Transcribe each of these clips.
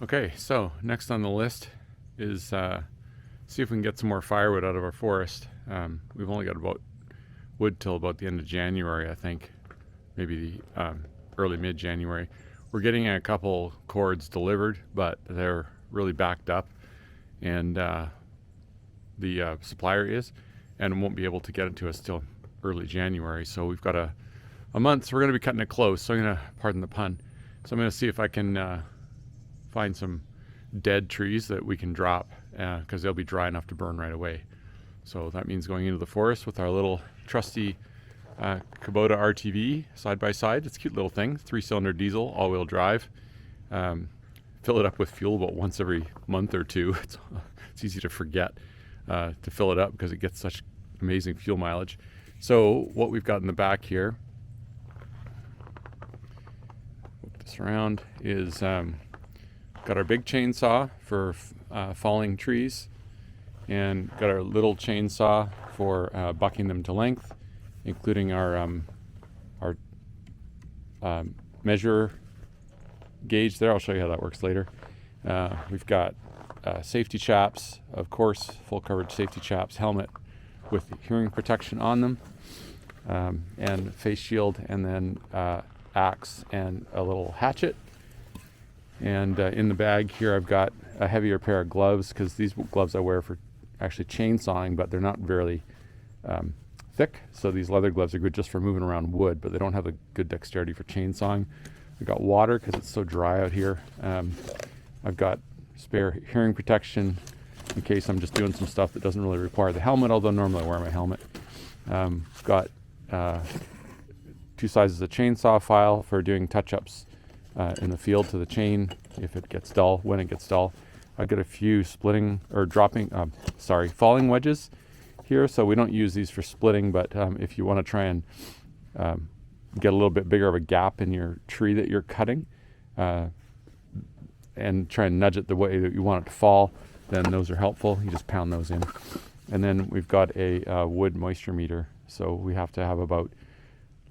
Okay, so next on the list is see if we can get some more firewood out of our forest. We've only got about wood till about the end of January, I think, maybe early mid-January. We're getting a couple cords delivered, but they're really backed up, and the supplier is, and won't be able to get it to us till early January. So we've got a month, so we're going to be cutting it close. So I'm going to, pardon the pun, so I'm going to see if I can find some dead trees that we can drop, because they'll be dry enough to burn right away. So that means going into the forest with our little trusty Kubota RTV side by side. It's a cute little thing, 3-cylinder diesel, all-wheel drive. Fill it up with fuel about once every month or two. It's easy to forget to fill it up because it gets such amazing fuel mileage. So what we've got in the back here, flip this around, is got our big chainsaw for falling trees, and got our little chainsaw for bucking them to length, including our measure gauge there. I'll show you how that works later. We've got safety chaps, of course, full coverage safety chaps, helmet with hearing protection on them, and face shield, and then axe and a little hatchet. And in the bag here I've got a heavier pair of gloves, because these gloves I wear for actually chainsawing, but they're not very thick. So these leather gloves are good just for moving around wood, but they don't have a good dexterity for chainsawing. I've got water because it's so dry out here. I've got spare hearing protection in case I'm just doing some stuff that doesn't really require the helmet, although normally I wear my helmet. Got 2 sizes of chainsaw file for doing touch-ups in the field to the chain if it gets dull, when it gets dull. I've got a few falling wedges here, so we don't use these for splitting, but if you want to try and get a little bit bigger of a gap in your tree that you're cutting, and try and nudge it the way that you want it to fall, then those are helpful. You just pound those in. And then we've got a wood moisture meter, so we have to have about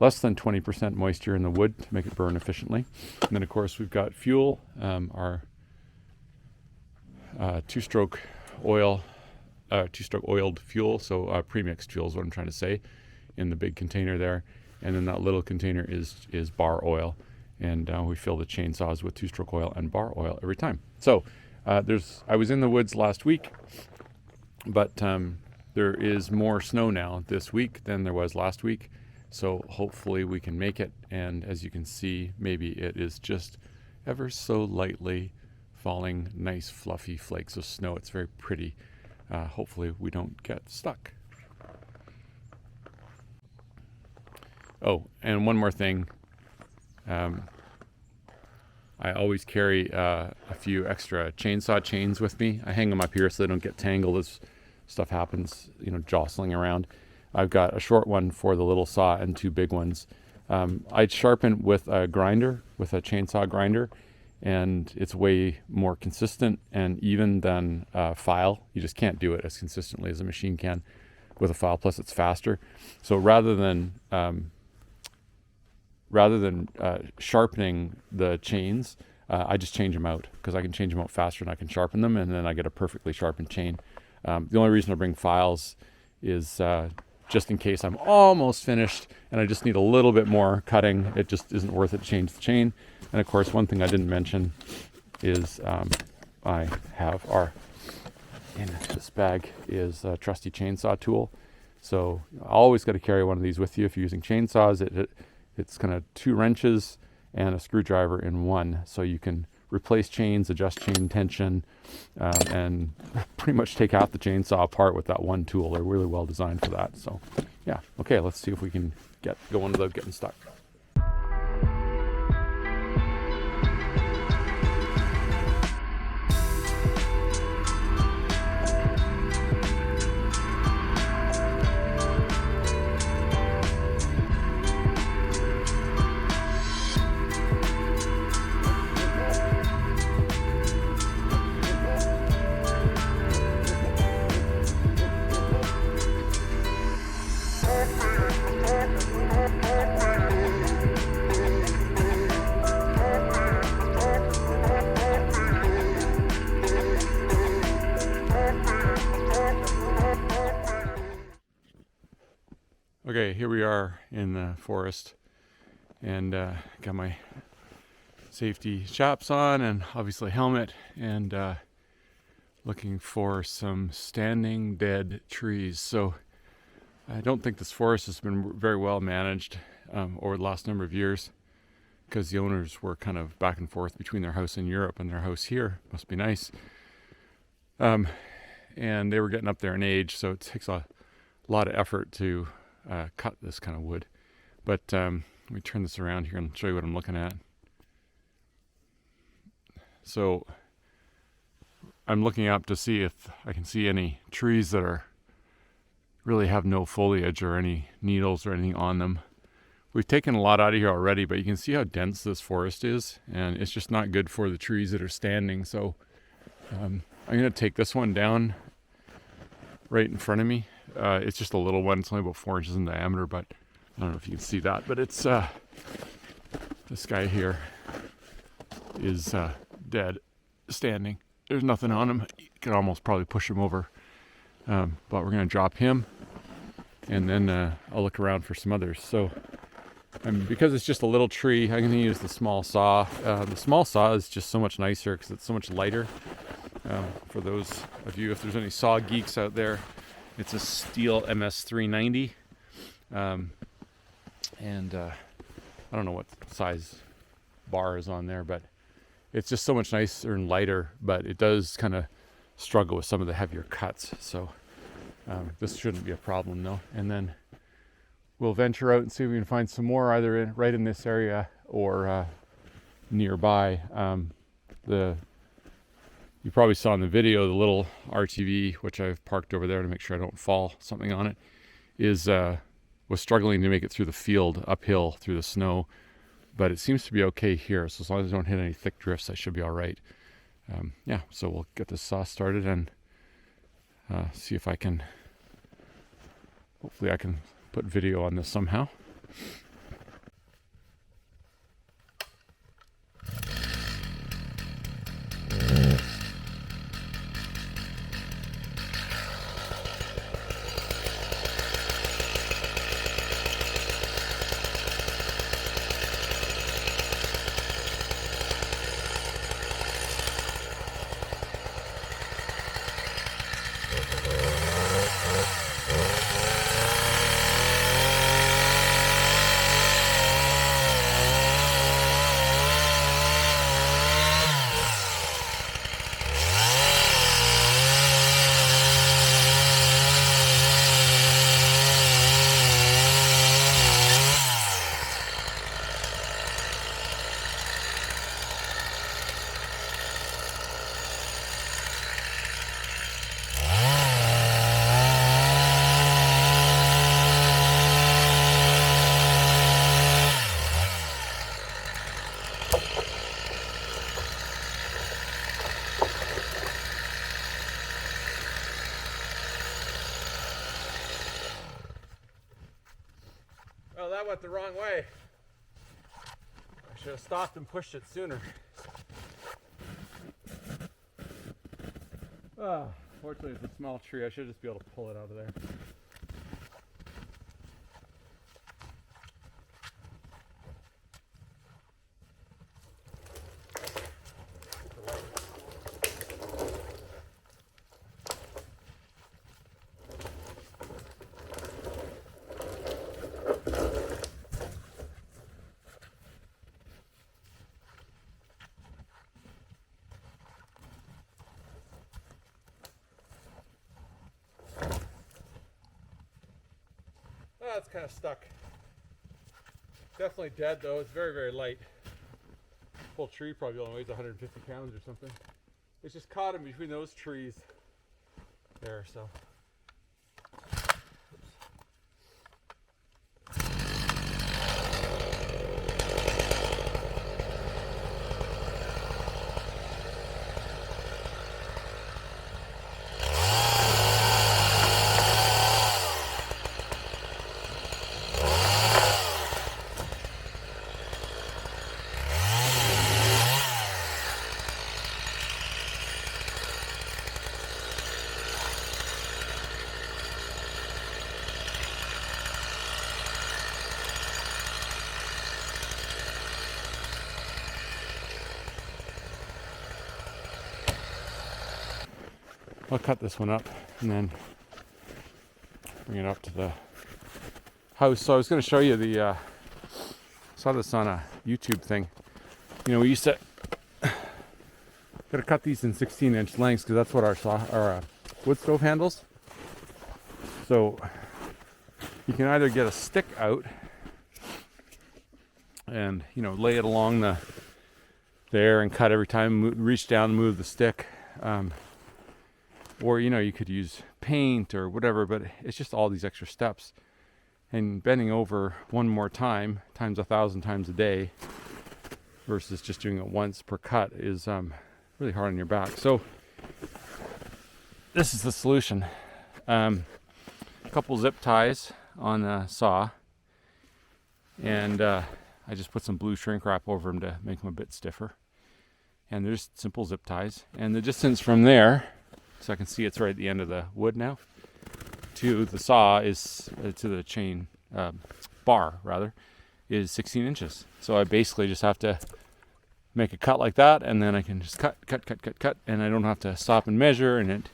less than 20% moisture in the wood to make it burn efficiently. And then of course we've got fuel, our 2-stroke oiled fuel, so pre-mixed fuel is what I'm trying to say, in the big container there. And then that little container is bar oil, and we fill the chainsaws with 2-stroke oil and bar oil every time. So I was in the woods last week, but there is more snow now this week than there was last week. So hopefully we can make it, and as you can see, maybe it is just ever so lightly falling nice fluffy flakes of snow. It's very pretty. Hopefully we don't get stuck. Oh, and one more thing. I always carry a few extra chainsaw chains with me. I hang them up here so they don't get tangled as stuff happens, jostling around. I've got a short one for the little saw and 2 big ones. I'd sharpen with a grinder, with a chainsaw grinder, and it's way more consistent and even than a file. You just can't do it as consistently as a machine can with a file, plus it's faster. So rather than sharpening the chains, I just change them out, because I can change them out faster and I can sharpen them, and then I get a perfectly sharpened chain. The only reason I bring files is just in case I'm almost finished and I just need a little bit more cutting. It just isn't worth it to change the chain. And of course, one thing I didn't mention is I have in this bag is a trusty chainsaw tool. So always got to carry one of these with you if you're using chainsaws. It's kind of 2 wrenches and a screwdriver in one, so you can replace chains, adjust chain tension, and pretty much take half the chainsaw apart with that one tool. They're really well designed for that. So yeah, okay, let's see if we can get going without getting stuck. Okay, here we are in the forest, and got my safety chaps on and obviously helmet, and looking for some standing dead trees. So I don't think this forest has been very well managed over the last number of years, because the owners were kind of back and forth between their house in Europe and their house here. Must be nice. And they were getting up there in age, so it takes a lot of effort to cut this kind of wood. But let me turn this around here and show you what I'm looking at. So I'm looking up to see if I can see any trees that are really have no foliage or any needles or anything on them. We've taken a lot out of here already, but you can see how dense this forest is, and it's just not good for the trees that are standing. So I'm going to take this one down right in front of me. It's just a little one. It's only about 4 inches in diameter, but I don't know if you can see that. But it's this guy here is dead, standing. There's nothing on him. You can almost probably push him over. But we're going to drop him, and then I'll look around for some others. So because it's just a little tree, I'm going to use the small saw. The small saw is just so much nicer because it's so much lighter. For those of you, if there's any saw geeks out there, it's a steel MS390. And I don't know what size bar is on there, but it's just so much nicer and lighter, but it does kind of struggle with some of the heavier cuts. So this shouldn't be a problem though. And then we'll venture out and see if we can find some more, either right in this area or nearby. You probably saw in the video, the little RTV, which I've parked over there to make sure I don't fall something on it, was struggling to make it through the field uphill through the snow, but it seems to be okay here. So as long as I don't hit any thick drifts, I should be all right. Yeah, so we'll get this saw started and see if I can, hopefully I can put video on this somehow. Well, that went the wrong way. I should have stopped and pushed it sooner. Fortunately, it's a small tree. I should just be able to pull it out of there. Oh, it's kind of stuck. Definitely dead though. It's very, very light. Whole tree probably only weighs 150 pounds or something. It's just caught in between those trees there, so. I'll cut this one up and then bring it up to the house. So I was going to show you the, saw this on a YouTube thing. You know, we used to, got to cut these in 16-inch lengths because that's what our wood stove handles. So you can either get a stick out and, you know, lay it along there and cut every time, reach down and move the stick. Or, you know, you could use paint or whatever, but it's just all these extra steps. And bending over one more time, times 1,000 times a day, versus just doing it once per cut is really hard on your back. So this is the solution. A couple zip ties on a saw, and I just put some blue shrink wrap over them to make them a bit stiffer. And there's simple zip ties. And the distance from there, so I can see it's right at the end of the wood now, to the saw is, to the chain bar rather, is 16 inches. So I basically just have to make a cut like that, and then I can just cut, and I don't have to stop and measure, and it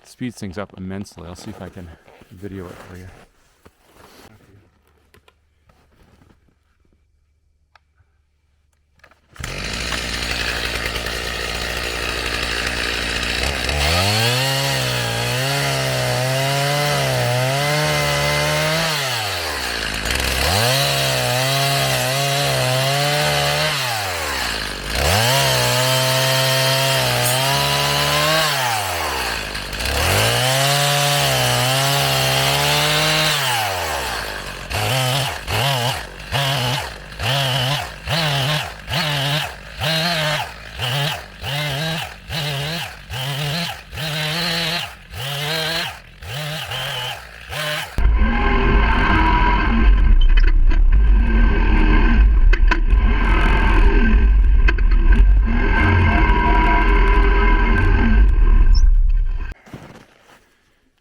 speeds things up immensely. I'll see if I can video it for you.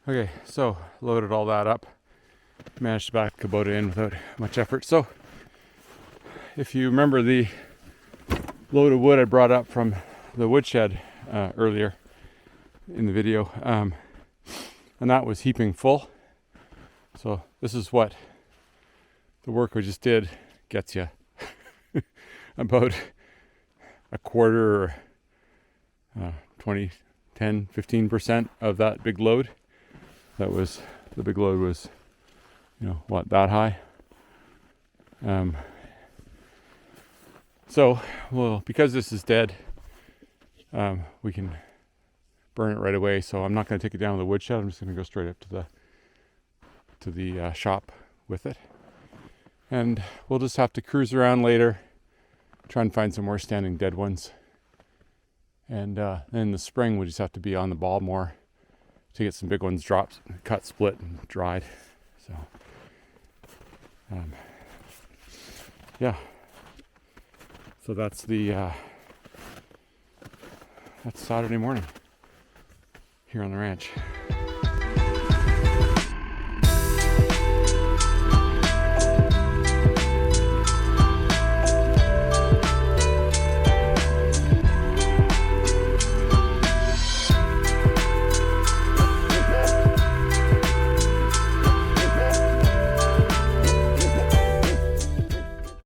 Okay, so loaded all that up, managed to back the Kubota in without much effort. So if you remember the load of wood I brought up from the woodshed earlier in the video, and that was heaping full. So this is what the work we just did gets you. About a quarter or 20, 10, 15% of that big load. That was, the big load was, you know, what, that high? So, well, because this is dead, we can burn it right away. So I'm not going to take it down to the woodshed. I'm just going to go straight up to the shop with it. And we'll just have to cruise around later, try and find some more standing dead ones. And then in the spring, we just have to be on the ball more to get some big ones dropped, cut, split, and dried. So, yeah. So that's Saturday morning here on the ranch.